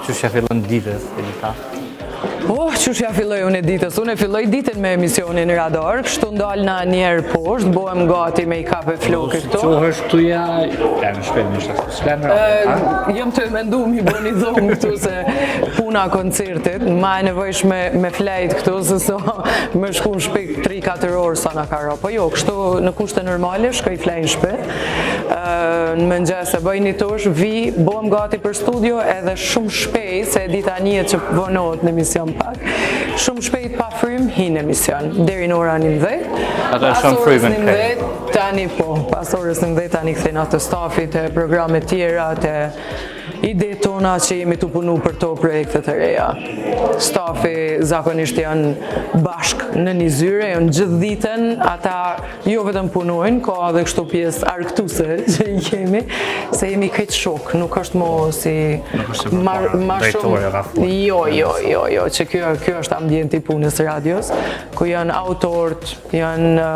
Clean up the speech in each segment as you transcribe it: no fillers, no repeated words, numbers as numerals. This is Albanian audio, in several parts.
Qështja fillon ditës, Edita? Qështja filloj unë e ditës? Unë e filloj ditën me emisionin Radar, kështu ndalna njerë poshtë, bohem gati me i kape flokë këto. Qohësh këtuja, në shpejt në shtë s'klenë Jëm të mendu mi bo një dhomë këtu se puna koncertit, ma e nevojsh me flejt këtu, se so me shku në shpik 3-4 orë sa në kara. Po jo, kështu në kushte normale, shkoj flejnë shpit. Në mëngjes e bëj një tush, bohem gati për studio edhe shumë shpejt, se Edita një që vonohet në emision pak, shumë shpejt pa frym hi në emision, deri në ora 11. Ata shumë frymën krej. Tani po, pas orës 11 tani kthejnë atë stafit e programet tjera, të ide tona që jemi të punu për to projekte të reja. Stafi zakonisht janë bashk në një zyre, janë gjithë ditën, ata jo vetëm punojnë, ka edhe kështu pjesë arktuse që i kemi, se jemi këtë shok, nuk është mo si ma shumë. Jo, që kjo është ambienti punës radios, ku janë autorët, janë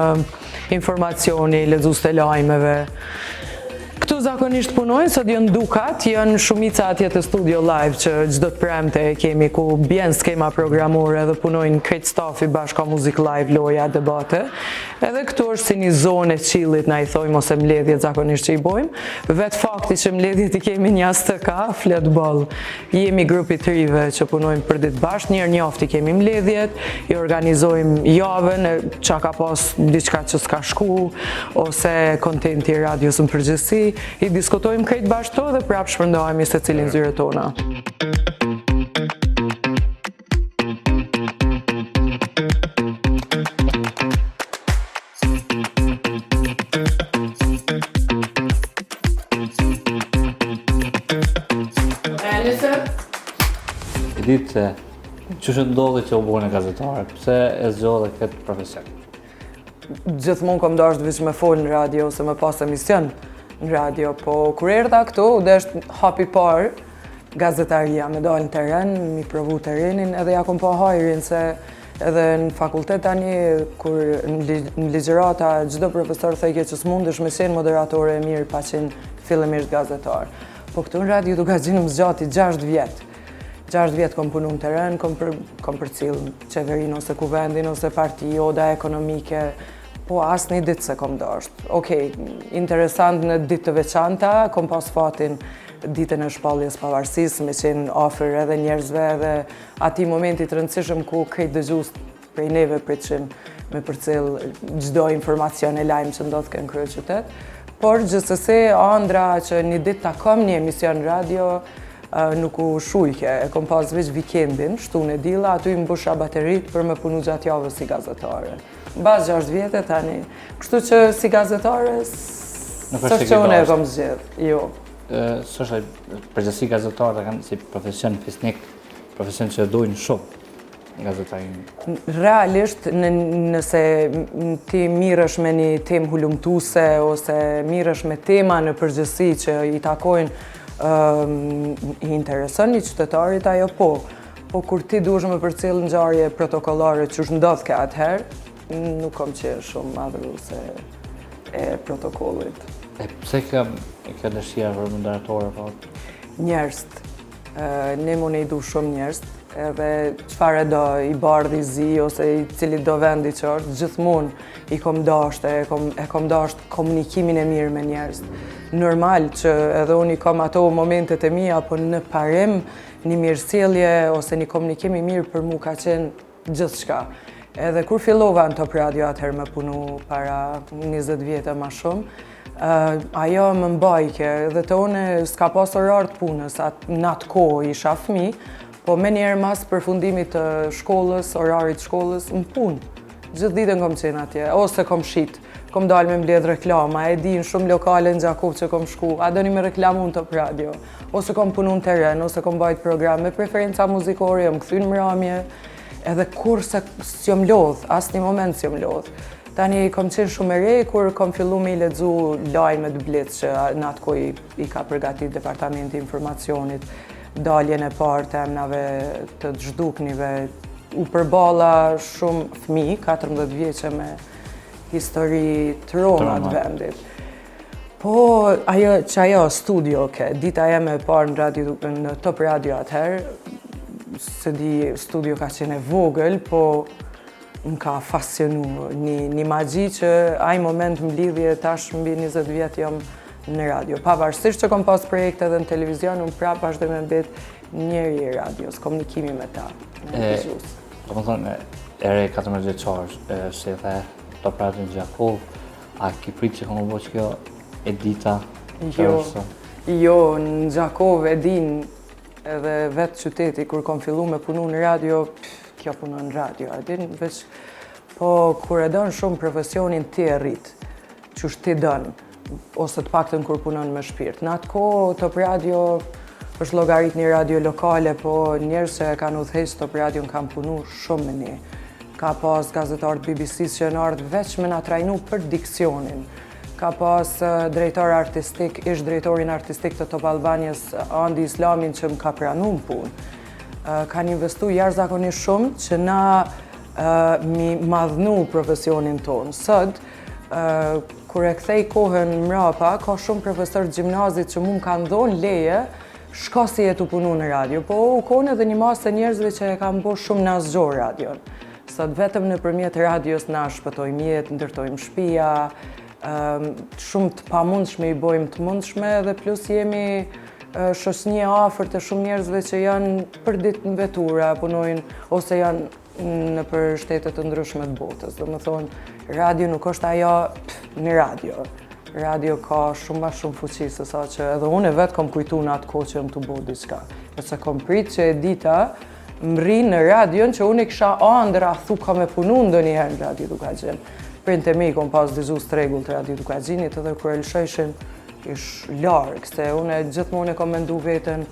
informacioni, lexues të lajmeve. Këtu zakonisht punojnë, sot janë dukat, janë shumica atje të studio live që çdo të premte kemi ku bjen skema programore dhe punojnë krejt stafi bashka muzik live, loja, debate. Edhe këtu është si një zonë e chillit, na i thojmë, ose mbledhjet zakonisht që i bojmë. Vetë fakti që mbledhjet i kemi një STK, fletball. Jemi grupi të rive që punojmë për ditë bashkë, njërë njofti kemi mbledhjet, i organizojmë javën, qa ka pas diçka që s'ka shku, ose kontenti i radios në përgjithësi. I diskutojmë krejt bashkë to dhe prapë shpërndohemi se cilin zyre tona. Edith, ç'është ndodhi që u bën gazetare? Pse e zgjodhe këtë profesion? Gjithmonë kam dashur veç me fol në radio ose me pas emision në radio, po kur erdha këtu, dhe është hapi parë, gazetaria me dalë në teren, mi provu terenin, edhe ja kom pa hajrin se edhe në fakultet tani, kur në ligjërata, çdo profesor thejke që s'mundesh me qenë moderatore e mirë pa qenë fillimisht gazetar. Po këtu në radio duka gjinë më zgjati 6 vjetë. 6 vjetë kom punu në teren, kom përcil qeverin ose kuvendin ose parti, oda ekonomike, po asë një ditë se kom dasht. Okej, interesant në ditë të veçanta, kom pas fatin ditën e shpalljes pavarësisë, me qenë ofër edhe njerëzve edhe ati momenti të rëndësishëm ku krejt dëgjues prej neve pritin me përcil çdo informacion e lajmë që ndodhë në kryeqytet. Por gjithsesi, andra që një ditë ta kom një emision radio, nuk u shujke, e kom pas veç vikendin, shtun e dilla, aty i mbusha baterit për me punu gjatë javës si gazetare. Bas 6 vjetë tani, kështu që si gazetare, së që unë e kom zgjedh, jo. Së është përgjësi gazetare kanë si profesion fisnik, profesion që dojnë shumë gazetarin? Realisht, nëse ti mirësh me një temë hulumtuse, ose mirësh me tema në përgjësi që i takojnë i intereson një qytetarit, ajo po. Po kur ti duhesh me përcjell ngjarje protokollare që është ndodhë ka atëherë, nuk kom qenë shumë madhruese e protokollit. E pse kjo dëshira për moderatore po? Njerëz. Ne mund e i du shumë njerëz, edhe çfarë do i bardhi zi ose i cili do vendi që është, gjithmonë i kom dashur, e kom dashur komunikimin e mirë me njerëz. Normal që edhe unë i kam ato momentet e mia, po në parim një mirësjellje ose një komunikim i mirë për mu ka qenë gjithçka. Edhe kur fillova në Top Radio atëherë me punu para 20 vjetë ma shumë, ajo më mbajke dhe të une s'ka pas orar të punës, në atë kohë isha fëmi, po me njerë mas përfundimit të shkollës, orarit shkollës, në punë. Gjithë ditën kom qenë atje, ose kom shqitë. Kom dalë me mbledh reklama, e di në shumë lokale në Gjakov që kom shku, a do një me reklamu në Top Radio, ose kom punu në teren, ose kom bajt program, me preferenca muzikore, jom këthy në mramje, edhe kur se s'jom lodh, asë një moment s'jom lodh. Tani kom qenë shumë e re, kur kom fillu me i ledzu lajme të blic që në atë ku i ka përgatit Departamenti Informacionit, daljen e parë të emnave të zhduknive, u përballa shumë fëmi, 14 vjeqe me histori të roma të vendit. Po, ajo studio dita jeme e parë në Top Radio atëherë, se di studio ka qenë e vogël, po më ka fascinu një magji që ai moment më lidhje tash mbi 20 vjet jam në radio. Pavarësisht që kom pas projekte edhe në televizion, unë prapë vazhdoj me mbet njeri i radios, komunikimi me ta. Do më thonë, ere 14 vjeçar, se the Top Radio në Gjakov, a ki prit që komë bëq kjo Edita? Jo, në Gjakov e din edhe vetë qyteti, kur kom fillu me punu në radio, kjo punon në radio, e din veç, po kur e donë shumë profesionin ti e rritë, që ti dënë, ose të paktën kur punon me shpirt. Në atë kohë Top Radio është llogarit një radio lokale, po njerëz që kanë udhëheqë Top Radio kanë punu shumë me ne. Ka pas gazetarët BBC-s që në ardhë veç me na trajnu për diksionin. Ka pas drejtor artistik, ish drejtorin artistik të Top Albanias, Andi Islamin, që më ka pranu në punë. Kanë investu jashtëzakonisht shumë që na mi madhnu profesionin tonë. Sot, kur e kthej kohën mrapa, ka shumë profesor gjimnazit që mu më kanë dhonë leje, shko si e të punu në radio, po u konë edhe një masë të njerëzve që e kanë bo shumë në asgjor radion. Sot vetëm nëpërmjet radios na shpëtojmë jetë, ndërtojmë shtëpia, shumë të pamundshme i bojmë të mundshme dhe plus jemi shoqënie afërt të shumë njerëzve që janë për ditë në vetura, punojnë ose janë në për shtete të ndryshme të botës. Do më thonë, radio nuk është ajo në radio. Radio ka shumë ma shumë fuqi se sa që edhe unë vetë kom kujtu në atë kohë që jam të bo diçka. Përse kom prit që Edita më rinë në radion që unë i kisha andra thu ka me punu ndonjëherë në Radio Dukaqin. Printe mi kom pas dëgju stregull të Radio Dukaqinit edhe kur e lëshojshin ish larg, se unë gjithmonë e kom mendu veten,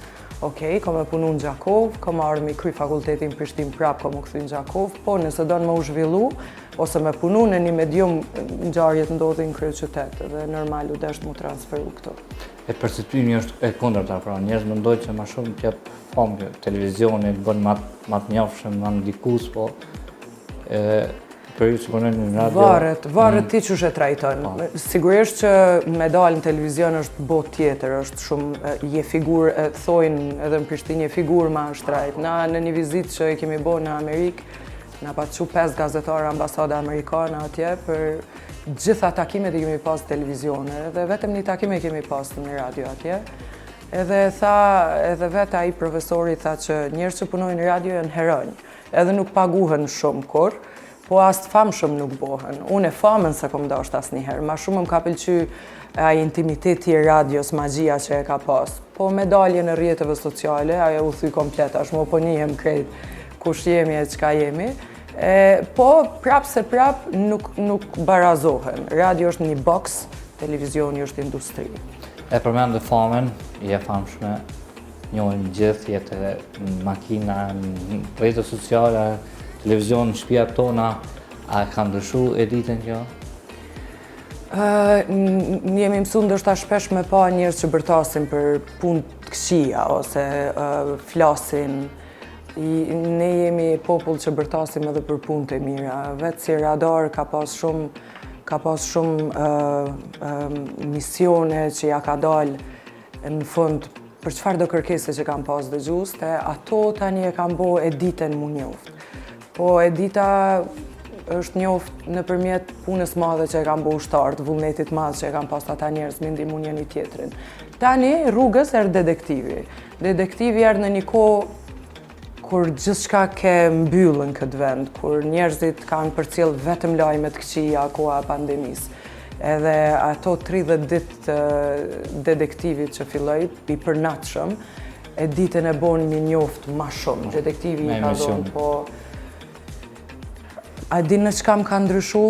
okej, kom e punu në Gjakov, kom ardhur me kry fakultetin Prishtinë prap, kom u kthy në Gjakov, po nëse do në më u zhvillu, ose me punu në një medium ngjarjet ndodhin në kryeqytet, dhe normal u desh mu transferu këto. E perceptimi është e kundërta, pra njerëz mendojnë që më shumë të jep famë televizionit, bën më të njohshëm, më ndikus, po për ju që punojnë në radio. Varet ti çush e trajton. Sigurisht që me dalë në televizion është botë tjetër, është shumë je figurë, thojnë edhe në Prishtinë je figurë ma shtrajt. Na në një vizitë që e kemi bërë në Amerikë, na pa çu 5 gazetarë ambasada amerikane atje për gjitha takimet i kemi pas televizione, edhe vetëm një takim e kemi pas në radio atje. Edhe vetë ai profesori tha që njerëz që punojnë në radio janë heronj, edhe nuk paguhen shumë kur, po as të famshëm nuk bohen. Unë e famën se kom dasht asnjëherë, ma shumë më ka pëlqy ai intimiteti i radios, magjia që e ka pas. Po medalje në rrjeteve sociale, ajo u thy komplet, ashtu më po njihem krejt kush jemi e çka jemi. Po prap se prap nuk barazohen. Radio është një boks, televizioni është industri. E përmend dhe famën, je famshme, njohin gjithë, jetë në makina, në rrjete sociale, televizion në shtëpiat tona, a ka ndryshu Editën kjo? Jemi mësu ndoshta shpesh me pa njerëz që bërtasin për punë të këqija ose flasin. Ne jemi popull që bërtasim edhe për punë të mira. Vetë si Radar ka pas shumë misione që ja ka dalë në fund për çfarë do kërkese që kam pas dëgjuste, ato tani e kam bo Editën mu njoft. Po Edita është njoft nëpërmjet punës madhe që e kam bo ushtartë, vullnetit madh që e kam pas ata njerëz me ndihmu njëri tjetrin. Tani rrugës erdhi detektivi. Detektivi erdhi në një kohë kur gjithçka ke mbyllën këtë vend, kur njerëzit kanë përcjell vetëm lajme të këqija koha e pandemisë. Edhe ato 30 ditë të detektivit që filloi i përnatshëm, Editën e bon një njoft ma shumë. Detektivi i ka thonë, po a di në çka më ka ndryshu,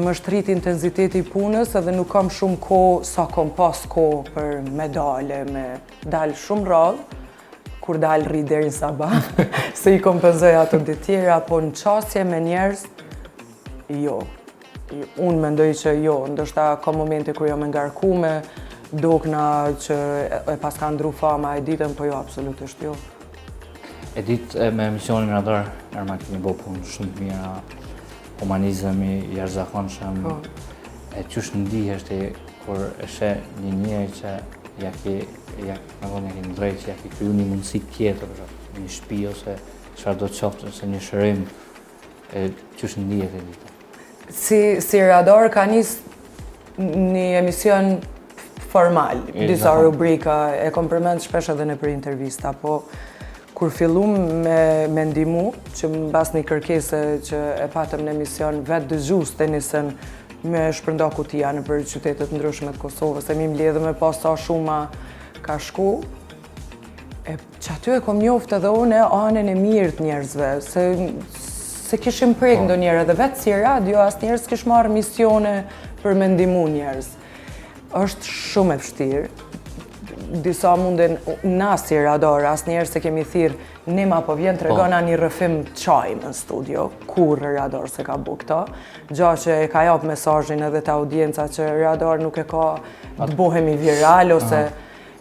më shtrit intensiteti i punës edhe nuk kam shumë kohë sa kom pas kohë për me dale, me dalë shumë rrallë, kur dalë rri deri në sabah, se i kompenzoj ato ditë tjera, po në qasje me njerëz, jo. Unë mendoj që jo, ndoshta ka momente kur jam e ngarkume, dokna që e pas ka ndru fama Editën, po jo, absolutisht jo. Editë me emisionin Radar, normal kemi bo punë shumë të mira, humanizmi, jashtëzakonshëm, e qysh ndihesh ti kur e sheh një njeri që ja ke drejt që ja ke kriju një mundësi tjetër, një shtëpi ose çfarë do të qoftë, ose një shërim, qysh ndihet Edita? Si Radar ka nis një emision formal, disa rubrika, e kom përmend shpesh edhe në për intervista, po kur fillum me ndihmu, që mbas një kërkese që e patëm në emision, vetë dëgjues të nisën me shpërnda kutia në për qytetet ndryshme të Kosovës, se mi mbledhe me pas sa shuma ka shku, që aty e kom njoftë edhe unë anën e mirë të njerëzve, se kishim prek ndonjëherë edhe vetë si radio, as njerëz kish marrë misione për me ndihmu njerëz. Është shumë e vështirë. Disa munden na si Radar, as njerëz se kemi thirrë Nima po vjen tregona një rrëfim çaj në studio, kur Radar se ka bu këto, gjatë që e ka jap mesazhin edhe te audienca që Radar nuk e ka të bohemi viral ose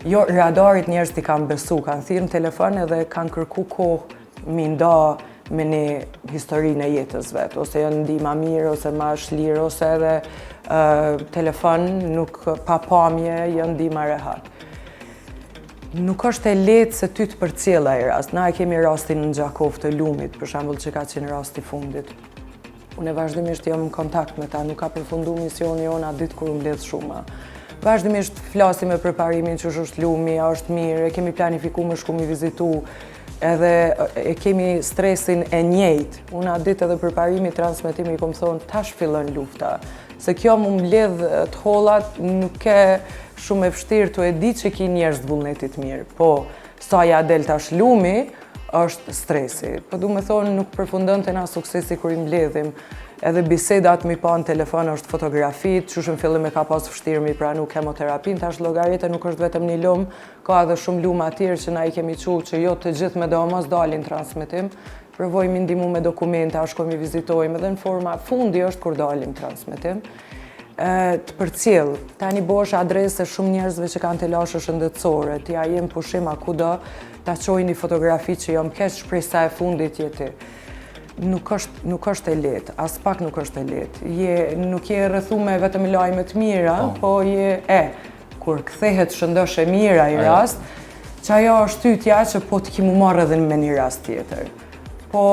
jo, Radarit njerëz ti kanë besu, kanë thirrë në telefon edhe kanë kërku kohë mi nda me një historinë e jetës vet, ose janë ndihma mirë ose ma shlirë ose edhe telefon nuk pa pamje janë ndihma rehat. Nuk është e lehtë se ty të përcjell ai rast. Na e kemi rastin në Gjakov të Lumit, për shembull, që ka qenë rasti fundit. Unë vazhdimisht jam në kontakt me ta, nuk ka përfunduar misioni jonë atë ditë kur u mbledh shuma. Vazhdimisht flasim me përparimin që është Lumi, a është mirë, e kemi planifikuar me shku mi vizitu, edhe e kemi stresin e njëjtë. Unë atë ditë edhe përparimi transmetimi i kom thonë tash fillon lufta. Se kjo mu mbledh të hollat nuk e shumë e vështirë të e di që ki njerëz të vullnetit mirë, po sa ja del tash Lumi është stresi. Po du me thonë nuk përfundon të na suksesi kur i mbledhim, edhe bisedat mi pa në telefon është fotografit, që fillim e ka pas vështirë mi pranu kemoterapin, tash llogarite nuk është vetëm një lum, ka edhe shumë lumë atyrë që na i kemi qu që jo të gjithë me do mos dalin transmetim, provojmë ndihmu me dokumenta, është komi vizitojmë edhe në forma fundi është kur dalim transmetim. Të përcjell, tani bosh adrese shumë njerëzve që kanë të lashë shëndetësore, t'ja jem pushim a kudo, ta qoj një fotografi që jom keq shpresa e fundit jeti. Nuk është e lehtë, as pak nuk është e lehtë. Nuk je rrethume vetëm lajme të mira, po kur kthehet shëndosh e mira i rast, që ajo është tytja që po të kimu marrë edhe me një rast tjetër. Po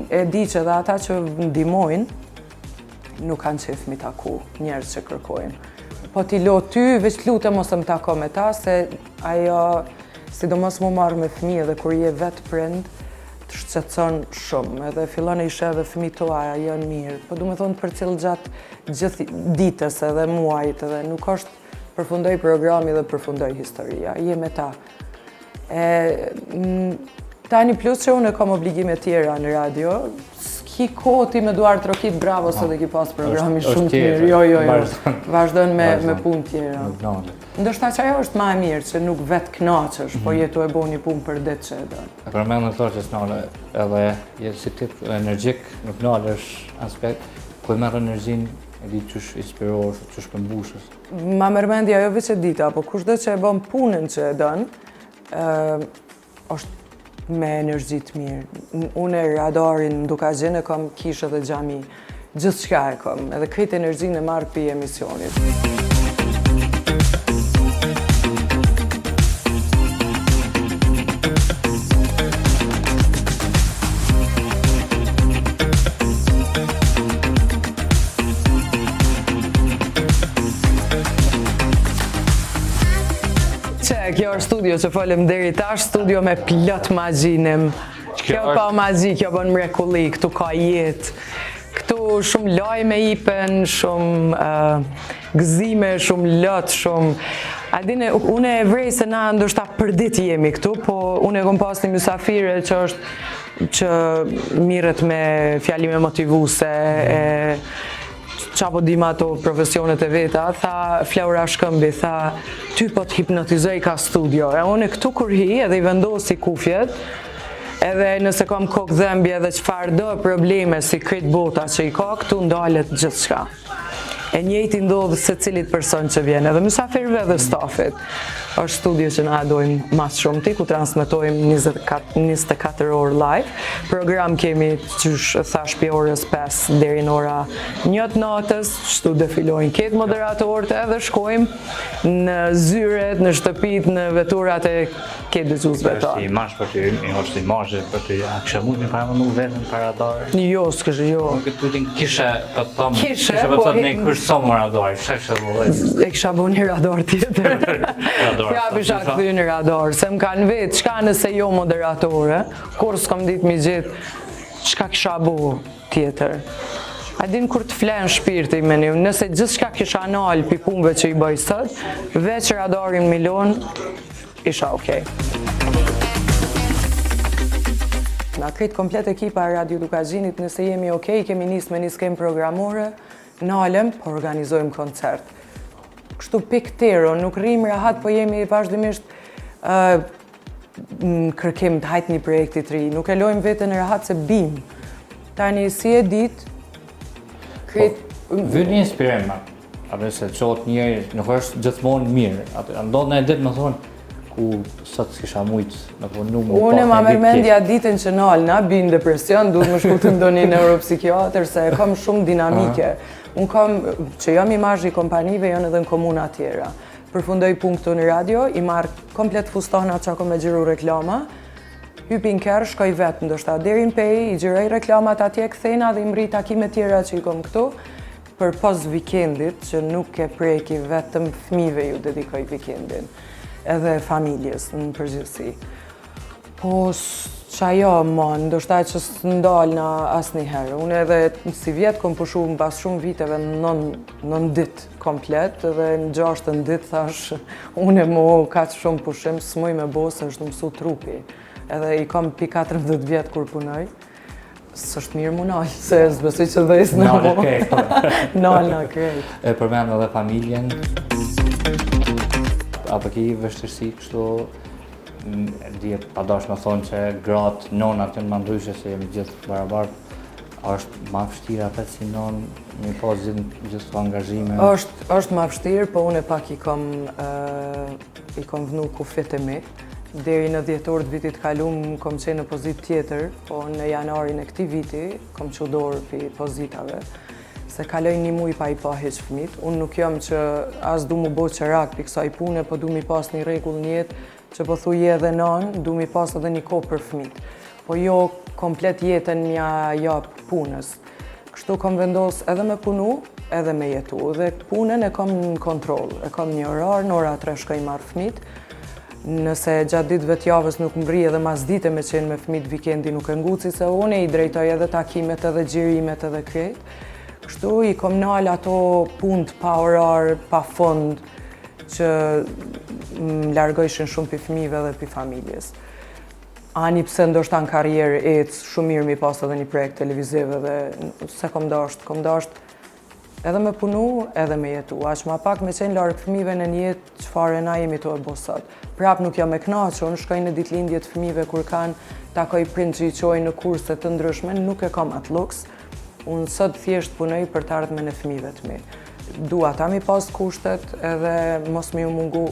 e di që dhe ata që ndihmojnë, nuk kanë qef mi taku njerëz që kërkojnë. Po t'i lo ty, veç lutem mos më tako me ta, se ajo, sidomos mu marrë me fëmijë dhe kur je vetë prind, të shqetëson shumë, edhe fillon e ishe edhe fëmijë tuaja, janë mirë. Po du me thonë të përcjell gjatë gjithë ditës edhe muajt, edhe nuk është përfundoj programi dhe përfundoj historia, je me ta. Tani plus që unë e kam obligime tjera në radio, ki koti me duar trokit bravo se dhe ki pas programi shumë të mirë. Jo, vazhdojnë me punë tjera. Ndoshta që ajo është ma e mirë që nuk vetë knaqësh, po jetu e bo një punë për ditë që e do. E përmend në thorë që s'nale, edhe jetë si tip energjik, nuk nale është aspekt, ku e merë energjin, e di qësh inspirosh, qësh përmbushës. Ma mërmendja jo veç e dita, po kushdo që e bën punën që e dënë, është me energji të mirë. Unë e Radarin duka gjenë e kom kishë dhe gjami. Gjithë shka e kom, edhe krejt energjin e marrë për emisionit. Kjo është studio që folëm deri tash, studio me plot magjinim. Kjo ka magji, kjo bën mrekulli, këtu ka jetë. Këtu shumë lajme ipen, shumë gëzime, shumë lot, shumë... Adine, unë e vrej se na ndoshta për ditë jemi këtu, po unë e kom pas një mysafire që mirët me fjalime motivuse, qa po dima ato profesionet e veta, tha Flaura Shkëmbi, tha ty po të hipnotizoj ka studio. E unë këtu kur hi edhe i vendosi kufjet, edhe nëse kam kokë dhembje edhe qëfar do probleme si kretë bota që i ka, këtu ndalet gjithë shka. E njëjti ndodh se cilit person që vjen, edhe mysafirëve dhe stafit. Është studio që na dojmë mas shumë ti, ku transmetojmë 24 orë live. Program kemi qysh thash pi orës 5 deri në ora 1 natës, çtu defilojnë këtë moderatorët edhe shkojmë në zyret, në shtëpit, në veturat e këtë dëgjuesve tonë. Është imazh për ty, është imazh për ty. A kisha mund të paramend veten para radar? Jo, s'kështë jo. Nuk e tutin kisha të them. Kisha po të ne kur som radar, çfarë vëllai? E kisha bënë një radar tjetër. Ja, pisha këthy një radar, se më kanë vetë, çka nëse jo moderatore, kur s'kom ditë mi gjithë, çka kisha bu tjetër. A din kur të flenë shpirti me një, nëse gjithë shka kisha nalë pi punëve që i bëj sot, veç radarin milon, isha okej. Nga këtë komplet ekipa e Radio Dukazhinit, nëse jemi okej, kemi nisë me një skem programore, nalëm, po organizojmë koncert. Kështu piktero, nuk rrim rahat, po jemi vazhdimisht në kërkim të hajt një projekti të ri. Nuk e lojmë vetën rahat se bim. Tani si e dit, Vjen një inspirim, apo se çot njëri nuk është gjithmonë mirë. Ndodh në ditë më thonë ku sot s'kisha mujt në punu më. Unë ma mendja ditën që nalna, bin depresion, duhet më shku të ndonjë neuropsikiatër se e kam shumë dinamike. Unë kam, që jam imazh i kompanive, janë edhe në komuna tjera. Përfundoj punë këtu në radio, i marr komplet fustana që ako me gjiru reklama, hypin kërë, shkoj vetë, ndoshta deri në pej, i gjiroj reklamat atje, kthena dhe i mri takime tjera që i kom këtu, për pos vikendit, që nuk e preki vetëm fëmijëve ju dedikoj vikendin, edhe familjes në përgjithësi. Po, qajo, ndoshta që s'ndal na asnjëherë. Unë edhe si vjetë kom pushu në pas shumë viteve në ditë komplet, edhe në 6 ditë thash, unë e mo ka që shumë pushim, s'muj me bo se është mësu trupi. Edhe i kom pi 14 vjetë kur punoj, s'është mirë mu nalë, se s'besoj që dhe isë në mo. Nalë në krejt. E përmend edhe familjen. Apo ki vështirësi kështu, pa dash me thonë që gratë, nonat janë më ndryshe se jemi gjithë barabartë, është ma vështirë atë si non, mi po gjithë të angazhime? është ma vështirë, po unë pak i kom vënu kufit e mi. Deri në dhjetor të vitit kalum, kom qenë në pozit tjetër, po në janarin e këti viti, kom që dorë për pozitave, se kaloj një muj pa i pa heq fëmit. Unë nuk jam që as du mu bo qërak për kësaj pune, po du mi pas një regull njetë, që po thuj edhe nanë, du mi pas edhe një kohë për fëmit. Po jo komplet jetën mja japë punës. Kështu kom vendos edhe me punu, edhe me jetu. Dhe punën e kom në kontrol. E kom një orar, në ora 3 shkoj marrë fëmit. Nëse gjatë ditëve të javës nuk mbri edhe mas dite me qenë me fëmit vikendi nuk e nguci, se unë i drejtoj edhe takimet edhe gjirimet edhe krejt. Kështu i kom nalë ato punë pa orar, pa fond, që më largojshin shumë për fëmijëve dhe për familjes. Ani pse ndoshta në karrierë ecë shumë mirë mi pas edhe një projekt televiziv dhe se kom dasht edhe me punu, edhe me jetu. Aq ma pak me qenë largë fëmijëve në një jetë çfarë na jemi to e bo sot. Prap nuk jam e kënaqur, unë shkoj në ditëlindje të fëmijëve kur kanë takoj prind që i qojnë në kurse të ndryshme, nuk e kam atë luks. Unë sot thjesht punoj për të ardhmen e fëmijëve të mi. Dua ta mi pas kushtet edhe mos mi u mungu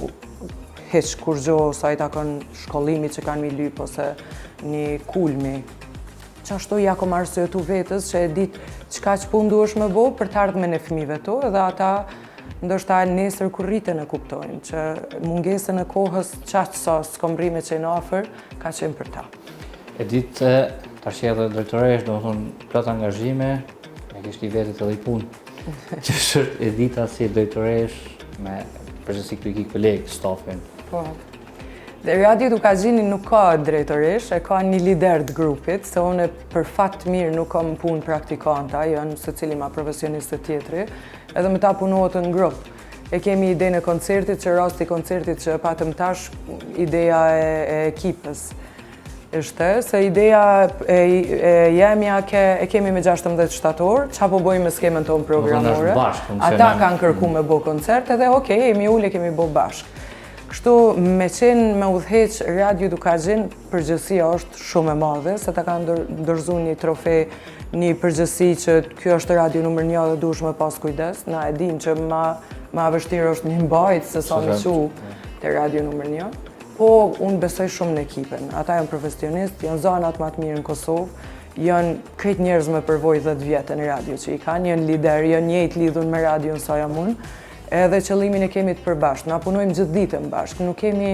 heq kur gjo sa i takon shkollimi që kanë mi lyp ose një kulmi. Qashtu ja kom arsyetu vetës që e dit qka që pun duesh me bo për të ardhmen e fëmijëve to edhe ata ndoshta nesër kur rritën e kuptojnë që mungesën e kohës qaq sa s'kom rri me qenë afer ka qenë për ta. E ditë tash edhe drejtoresh, do më thonë plot angazhime, e kishtë i vetit edhe i punë. Që shërt e dita si drejtoresh me përgjësi këtë i kikë kolegë, stafin. Po. Dhe Radio Dukazhini nuk ka drejtoresh, e ka një lider të grupit, se unë për fat mirë nuk kam punë praktikanta, janë se cili ma profesionistë tjetri, edhe me ta punohet në grup. E kemi ide në koncertit, që rasti koncertit që patëm tash, ideja e ekipës. Ishte, se ideja e jemja e kemi me 16 shtator, qa po bojmë me skemën tonë programore. Ata kanë kërku me bo koncert, edhe okej, jemi ule kemi bo bashkë. Kështu me qenë me udhëheq Radio Dukazhin, përgjësia është shumë e madhe, se ta ka ndërzu një trofe, një përgjësi që kjo është radio numër 1 dhe duhesh me pas kujdes. Na e dim që ma vështirë është një mbajt se sa me qu të radio numër 1. Po, unë besoj shumë në ekipen. Ata janë profesionist, janë zanat më të mirë në Kosovë, janë krejt njerëz me përvojë 10 vjetë në radio që i kanë, janë lider, janë njëjtë lidhun me radion sa jam unë. Edhe qëllimin e kemi të përbashkët, na punojmë gjithë ditën bashkë, nuk kemi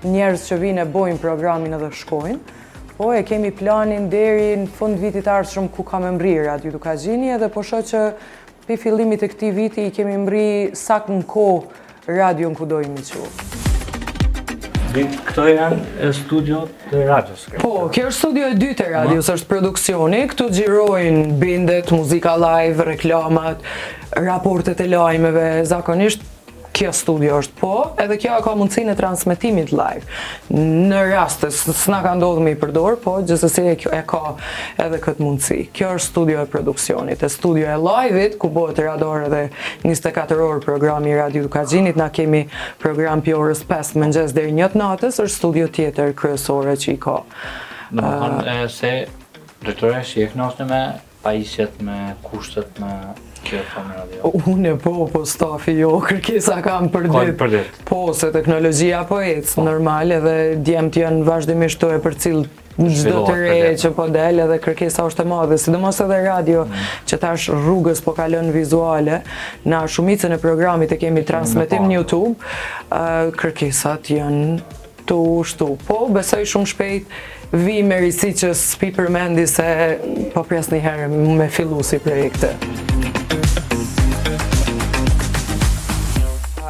njerëz që vinë e bojnë programin edhe shkojnë, po e kemi planin deri në fund vitit ardhshëm ku kam mri Radio Dukazhini edhe po shoh që pi fillimit të këtij viti i kemi mri saktë në kohë radion ku dojmë i quajmë. Këto janë studio të radios. Po, kjo është studio e dytë e radios, është produksioni. Këtu xhirojnë bindet, muzika live, reklamat, raportet e lajmeve, zakonisht kjo studio është po, edhe kjo ka mundësinë e transmetimit live. Në raste, s'na ka ndodhur me i përdor, po gjithsesi e ka edhe këtë mundësi. Kjo është studio e produksionit, e studio e live-it, ku bëhet radar edhe 24 orë programi i Radio Dukazhinit, na kemi program pi orës 5 mëngjes deri 1 natës, është studio tjetër kryesore që i ka. Domethënë se drejtoresh je kënaqur me pajisjet, me kushtet, me Unë po stafi jo, kërkesa kam për ditë. Po, se teknologjia po ecë normal edhe djemt janë vazhdimisht të e për cilë çdo të re që po del edhe kërkesa është e madhe, sidomos edhe radio që tash rrugës po kalon vizuale, na shumicën e programit e kemi transmetim në YouTube, kërkesat janë të ushtu. Po, besoj shumë shpejt vi me risi që s'pi përmendi se po pres një herë me fillu si projekte.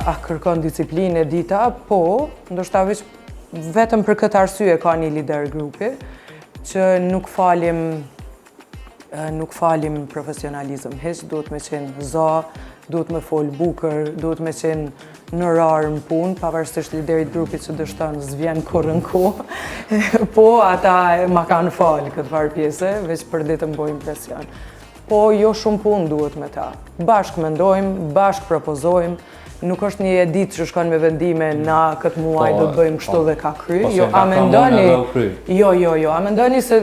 A kërkon disiplinë e dita? Po, ndoshta vetëm për këtë arsye ka një lider grupi, që nuk falim profesionalizëm hiç, duhet me qenë za, duhet me fol bukur, duhet me qenë në rarë në punë, pavarësisht liderit grupit që dështon s'vjen kurrë në kohë. Po, ata ma kanë falë këtë farë pjese, veç për ditë më bojnë impresion. Po, jo shumë punë duhet me ta. Bashkë mendojmë, bashkë propozojmë, nuk është një edit që shkon me vendime na këtë muaj do të bëjmë kështu dhe ka kry. Jo, a mendoni se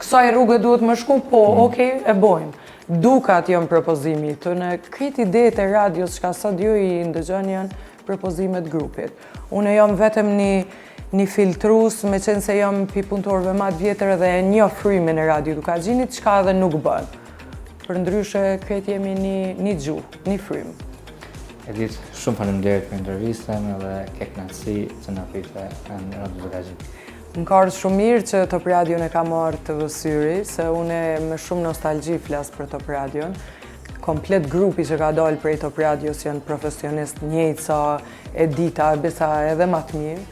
kësaj rrugë duhet më shku? Po, okej, e bojmë. Dukat janë propozimi të në këtë ideët e radios që ka sot ju i ndëgjoni janë propozimet grupit. Unë jam vetëm një filtrus, me qenë se jam pi punëtorëve ma të vjetër dhe e një frymin e Radio Dukazhinit, qka edhe nuk bën. Për ndryshe, këtë jemi një gjuhë, një frym. Edith, shumë faleminderit për intervistën edhe ke kënaqësi që na prite në Radio Dukazhin. Më ka ardhur shumë mirë që Top Radion e ka marrë të vësyri, se unë me shumë nostalgji flas për Top Radion. Komplet grupi që ka dalë prej Top Radios janë profesionist njëjtë sa Edita, besa edhe më të mirë.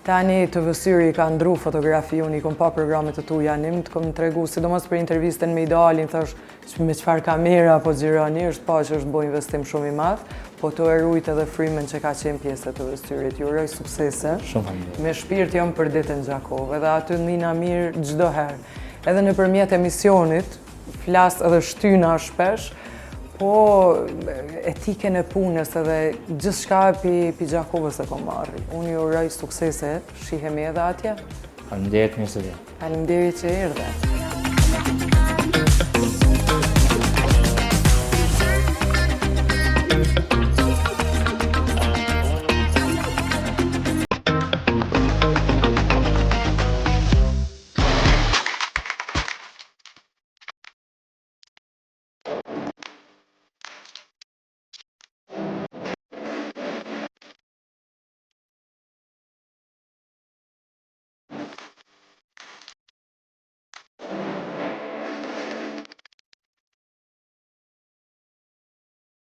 Tani të vësyri ka ndru fotografi, unë i kom pa programet të tu janim, të kom tregu, sidomos për intervistën me Idealin, thash me qëfar kamera po gjironi, është pa që është bo investim shumë i madh, po të erujt edhe frymen që ka qenë pjesë të vësyrit. Ju uroj suksese, me shpirt jam për ditën Gjakov, edhe aty ndina mirë çdo herë. Edhe nëpërmjet emisionit, flas edhe shtyna shpesh, po etikën e punës edhe gjithçka pi Gjakovës e kom marrë. Unë ju uroj suksese, shihemi edhe atje. Faleminderit, mirë se vjen. Faleminderit që erdhe.